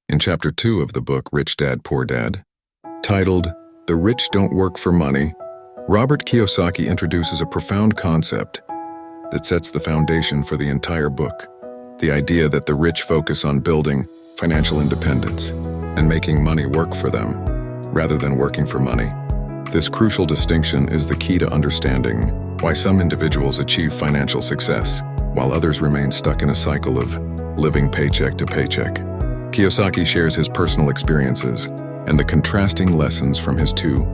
In Chapter 2 of the book Rich Dad, Poor Dad, titled The Rich Don't Work for Money, Robert Kiyosaki introduces a profound concept that sets the foundation for the entire book: the idea that the rich focus on building financial independence and making money work for them, rather than working for money. This crucial distinction is the key to understanding why some individuals achieve financial success, while others remain stuck in a cycle of living paycheck to paycheck. Kiyosaki shares his personal experiences and the contrasting lessons from his two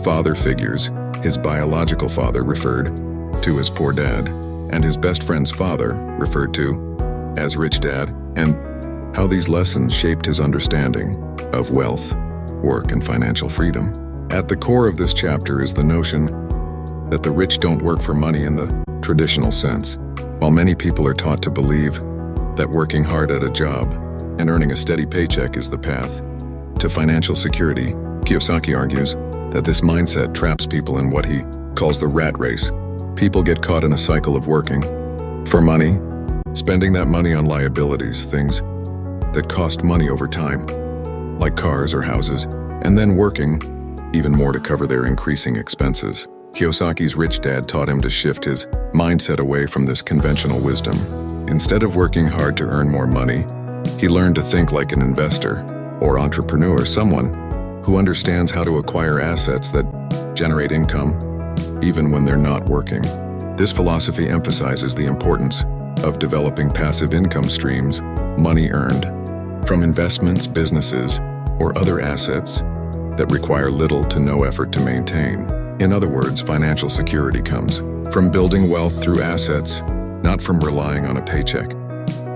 father figures, his biological father, referred to as Poor Dad, and his best friend's father, referred to as Rich Dad, and how these lessons shaped his understanding of wealth, work, and financial freedom. At the core of this chapter is the notion that the rich don't work for money in the traditional sense. While many people are taught to believe that working hard at a job and earning a steady paycheck is the path to financial security, Kiyosaki argues that this mindset traps people in what he calls the rat race. People get caught in a cycle of working for money, spending that money on liabilities, things that cost money over time, like cars or houses, and then working even more to cover their increasing expenses. Kiyosaki's Rich Dad taught him to shift his mindset away from this conventional wisdom. Instead of working hard to earn more money, he learned to think like an investor or entrepreneur, someone who understands how to acquire assets that generate income even when they're not working. This philosophy emphasizes the importance of developing passive income streams, money earned from investments, businesses, or other assets that require little to no effort to maintain. In other words, financial security comes from building wealth through assets, not from relying on a paycheck.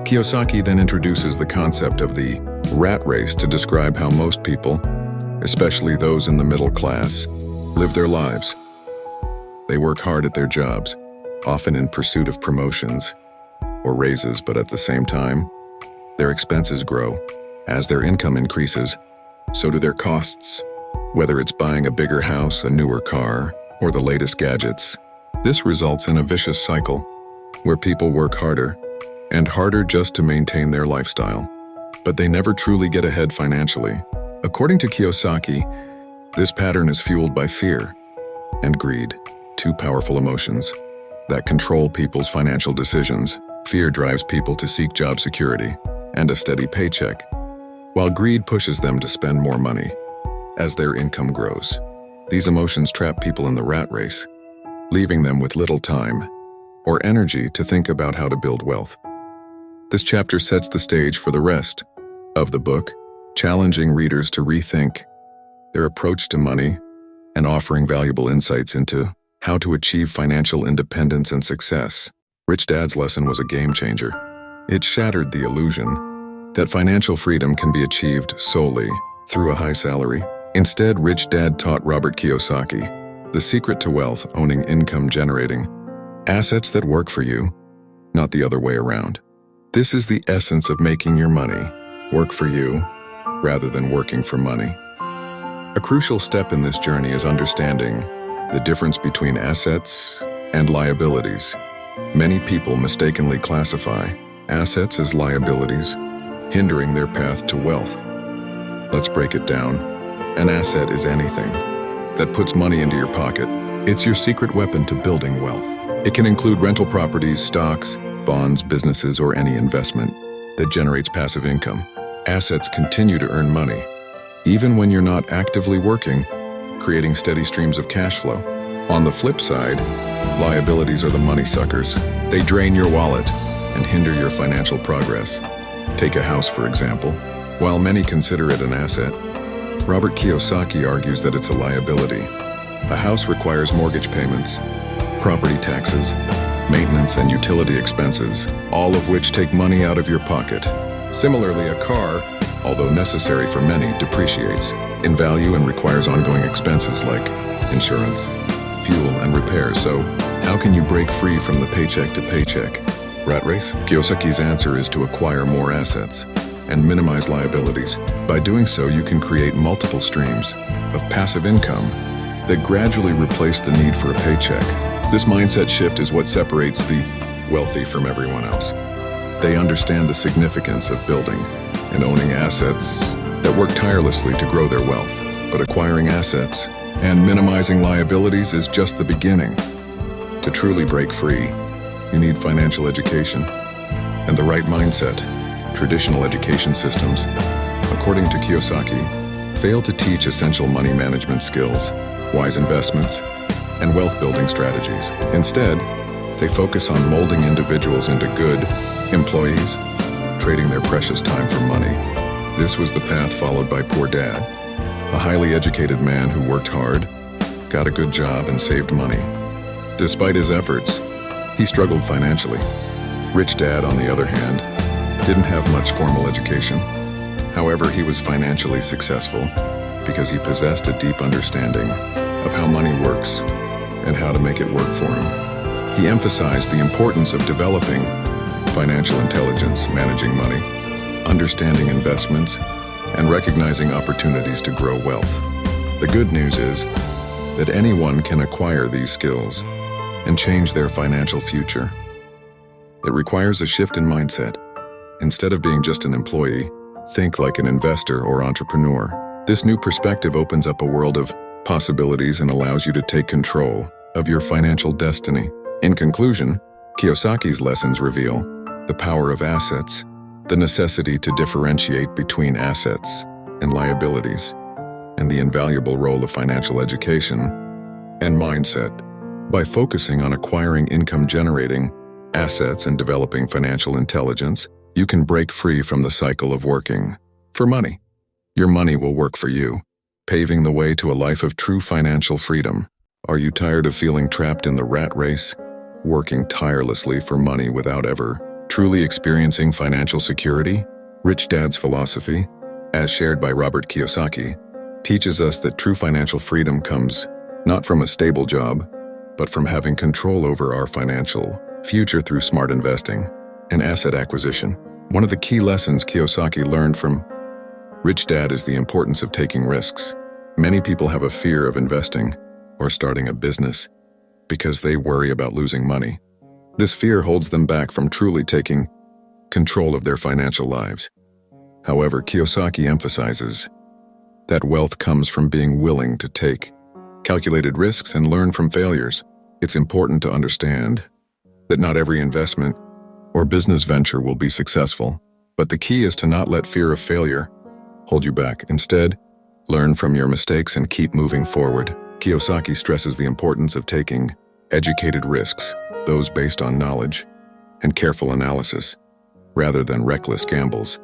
Kiyosaki then introduces the concept of the rat race to describe how most people, especially those in the middle class, live their lives. They work hard at their jobs, often in pursuit of promotions or raises, but at the same time, their expenses grow. As their income increases, so do their costs, whether it's buying a bigger house, a newer car, or the latest gadgets. This results in a vicious cycle where people work harder and harder just to maintain their lifestyle, but they never truly get ahead financially. According to Kiyosaki, this pattern is fueled by fear and greed, two powerful emotions that control people's financial decisions. Fear drives people to seek job security and a steady paycheck, while greed pushes them to spend more money as their income grows. These emotions trap people in the rat race, leaving them with little time or energy to think about how to build wealth. This chapter sets the stage for the rest of the book, challenging readers to rethink their approach to money and offering valuable insights into how to achieve financial independence and success. Rich Dad's lesson was a game changer. It shattered the illusion that financial freedom can be achieved solely through a high salary. Instead, Rich Dad taught Robert Kiyosaki the secret to wealth: owning income-generating assets that work for you, not the other way around. This is the essence of making your money work for you rather than working for money. A crucial step in this journey is understanding the difference between assets and liabilities. Many people mistakenly classify assets as liabilities, hindering their path to wealth. Let's break it down. An asset is anything that puts money into your pocket. It's your secret weapon to building wealth. It can include rental properties, stocks, bonds, businesses, or any investment that generates passive income. Assets continue to earn money, even when you're not actively working, creating steady streams of cash flow. On the flip side, liabilities are the money suckers. They drain your wallet and hinder your financial progress. Take a house, for example. While many consider it an asset, Robert Kiyosaki argues that it's a liability. A house requires mortgage payments, property taxes, maintenance, and utility expenses, all of which take money out of your pocket. Similarly, a car, although necessary for many, depreciates in value and requires ongoing expenses like insurance, fuel, and repairs. So, how can you break free from the paycheck to paycheck rat race? Kiyosaki's answer is to acquire more assets and minimize liabilities. By doing so, you can create multiple streams of passive income that gradually replace the need for a paycheck. This mindset shift is what separates the wealthy from everyone else. They understand the significance of building and owning assets that work tirelessly to grow their wealth. But acquiring assets and minimizing liabilities is just the beginning. To truly break free, you need financial education and the right mindset. Traditional education systems, according to Kiyosaki, fail to teach essential money management skills, wise investments, and wealth-building strategies. Instead, they focus on molding individuals into good employees, trading their precious time for money. This was the path followed by Poor Dad, a highly educated man who worked hard, got a good job, and saved money. Despite his efforts, he struggled financially. Rich Dad, on the other hand, didn't have much formal education. However, he was financially successful because he possessed a deep understanding of how money works and how to make it work for him. He emphasized the importance of developing financial intelligence, managing money, understanding investments, and recognizing opportunities to grow wealth. The good news is that anyone can acquire these skills and change their financial future. It requires a shift in mindset. Instead of being just an employee, think like an investor or entrepreneur. This new perspective opens up a world of possibilities and allows you to take control of your financial destiny. In conclusion, Kiyosaki's lessons reveal the power of assets, the necessity to differentiate between assets and liabilities, and the invaluable role of financial education and mindset. By focusing on acquiring income-generating assets and developing financial intelligence, you can break free from the cycle of working for money. Your money will work for you, paving the way to a life of true financial freedom. Are you tired of feeling trapped in the rat race, working tirelessly for money without ever truly experiencing financial security? Rich Dad's philosophy, as shared by Robert Kiyosaki, teaches us that true financial freedom comes not from a stable job, but from having control over our financial future through smart investing and asset acquisition. One of the key lessons Kiyosaki learned from Rich Dad is the importance of taking risks. Many people have a fear of investing or starting a business because they worry about losing money. This fear holds them back from truly taking control of their financial lives. However, Kiyosaki emphasizes that wealth comes from being willing to take calculated risks and learn from failures. It's important to understand that not every investment or business venture will be successful, but the key is to not let fear of failure hold you back. Instead, learn from your mistakes and keep moving forward. Kiyosaki stresses the importance of taking educated risks, those based on knowledge and careful analysis, rather than reckless gambles.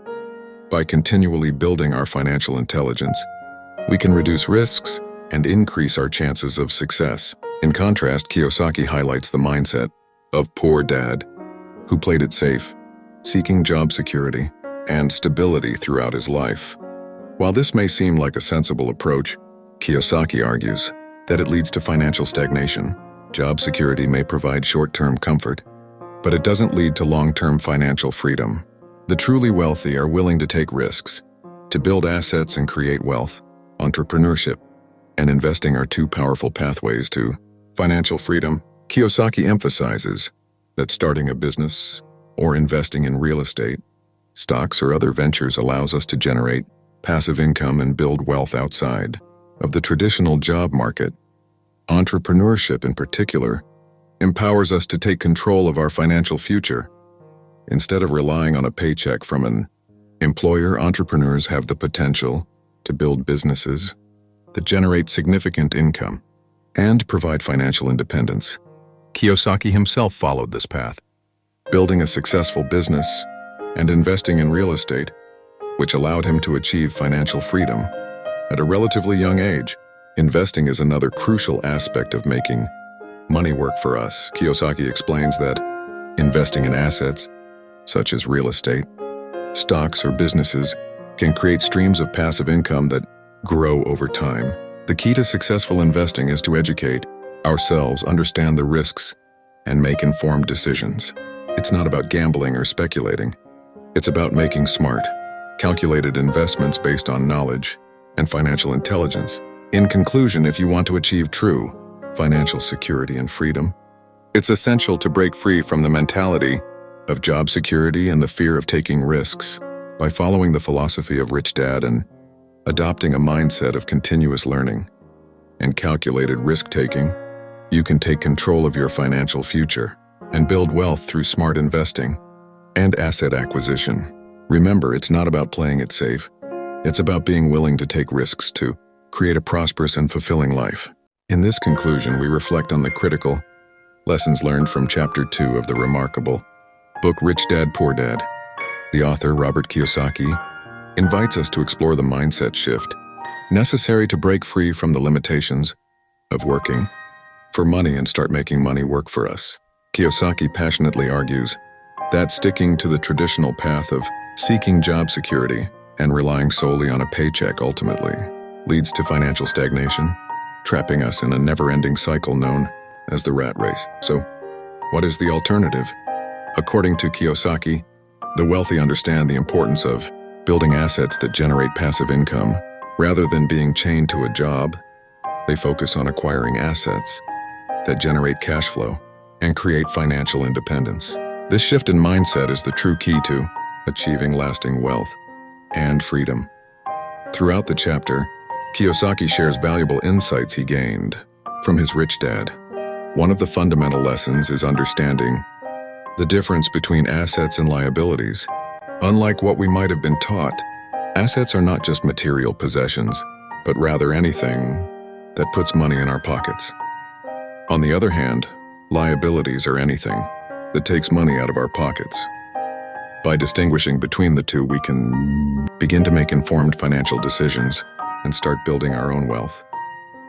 By continually building our financial intelligence, we can reduce risks and increase our chances of success. In contrast, Kiyosaki highlights the mindset of Poor Dad, who played it safe, seeking job security and stability throughout his life. While this may seem like a sensible approach, Kiyosaki argues that it leads to financial stagnation. Job security may provide short-term comfort, but it doesn't lead to long-term financial freedom. The truly wealthy are willing to take risks, to build assets and create wealth. Entrepreneurship and investing are two powerful pathways to financial freedom. Kiyosaki emphasizes that starting a business or investing in real estate, stocks, or other ventures allows us to generate passive income and build wealth outside of the traditional job market. Entrepreneurship, in particular, empowers us to take control of our financial future. Instead of relying on a paycheck from an employer, entrepreneurs have the potential to build businesses that generate significant income and provide financial independence. Kiyosaki himself followed this path, building a successful business and investing in real estate, which allowed him to achieve financial freedom at a relatively young age. Investing is another crucial aspect of making money work for us. Kiyosaki explains that investing in assets, such as real estate, stocks, or businesses, can create streams of passive income that grow over time. The key to successful investing is to educate ourselves, understand the risks, and make informed decisions. It's not about gambling or speculating. It's about making smart, calculated investments based on knowledge and financial intelligence. In conclusion, if you want to achieve true financial security and freedom, it's essential to break free from the mentality of job security and the fear of taking risks. By following the philosophy of Rich Dad and adopting a mindset of continuous learning and calculated risk-taking, you can take control of your financial future and build wealth through smart investing and asset acquisition. Remember, it's not about playing it safe. It's about being willing to take risks to create a prosperous and fulfilling life. In this conclusion, we reflect on the critical lessons learned from Chapter 2 of the remarkable book Rich Dad, Poor Dad. The author, Robert Kiyosaki, invites us to explore the mindset shift necessary to break free from the limitations of working for money and start making money work for us. Kiyosaki passionately argues that sticking to the traditional path of seeking job security and relying solely on a paycheck ultimately leads to financial stagnation, trapping us in a never-ending cycle known as the rat race. So, what is the alternative? According to Kiyosaki, the wealthy understand the importance of building assets that generate passive income. Rather than being chained to a job, they focus on acquiring assets that generate cash flow and create financial independence. This shift in mindset is the true key to achieving lasting wealth and freedom. Throughout the chapter, Kiyosaki shares valuable insights he gained from his rich dad. One of the fundamental lessons is understanding the difference between assets and liabilities. Unlike what we might have been taught, assets are not just material possessions, but rather anything that puts money in our pockets. On the other hand, liabilities are anything that takes money out of our pockets. By distinguishing between the two, we can begin to make informed financial decisions and start building our own wealth.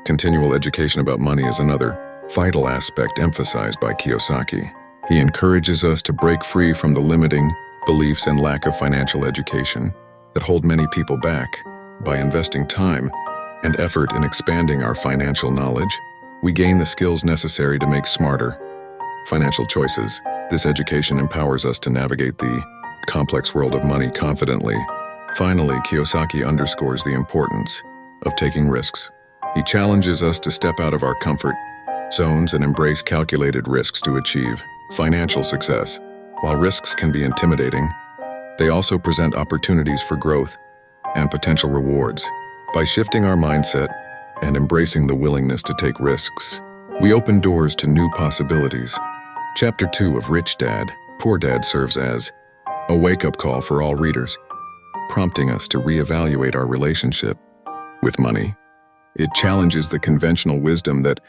Continual education about money is another vital aspect emphasized by Kiyosaki. He encourages us to break free from the limiting beliefs and lack of financial education that hold many people back. By investing time and effort in expanding our financial knowledge, we gain the skills necessary to make smarter financial choices. This education empowers us to navigate the complex world of money confidently. Finally, Kiyosaki underscores the importance of taking risks. He challenges us to step out of our comfort zones and embrace calculated risks to achieve financial success. While risks can be intimidating, they also present opportunities for growth and potential rewards. By shifting our mindset and embracing the willingness to take risks, we open doors to new possibilities. Chapter 2 of Rich Dad, Poor Dad serves as a wake-up call for all readers, prompting us to reevaluate our relationship with money. It challenges the conventional wisdom that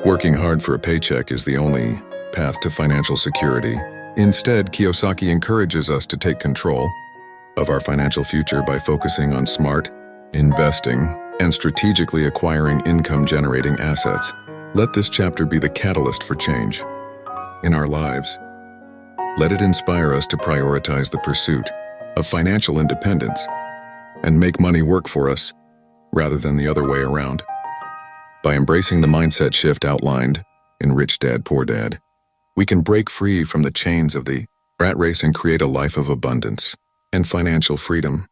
working hard for a paycheck is the only path to financial security. Instead, Kiyosaki encourages us to take control of our financial future by focusing on smart investing and strategically acquiring income-generating assets. Let this chapter be the catalyst for change in our lives. Let it inspire us to prioritize the pursuit of financial independence and make money work for us rather than the other way around. By embracing the mindset shift outlined in Rich Dad, Poor Dad, we can break free from the chains of the rat race and create a life of abundance and financial freedom.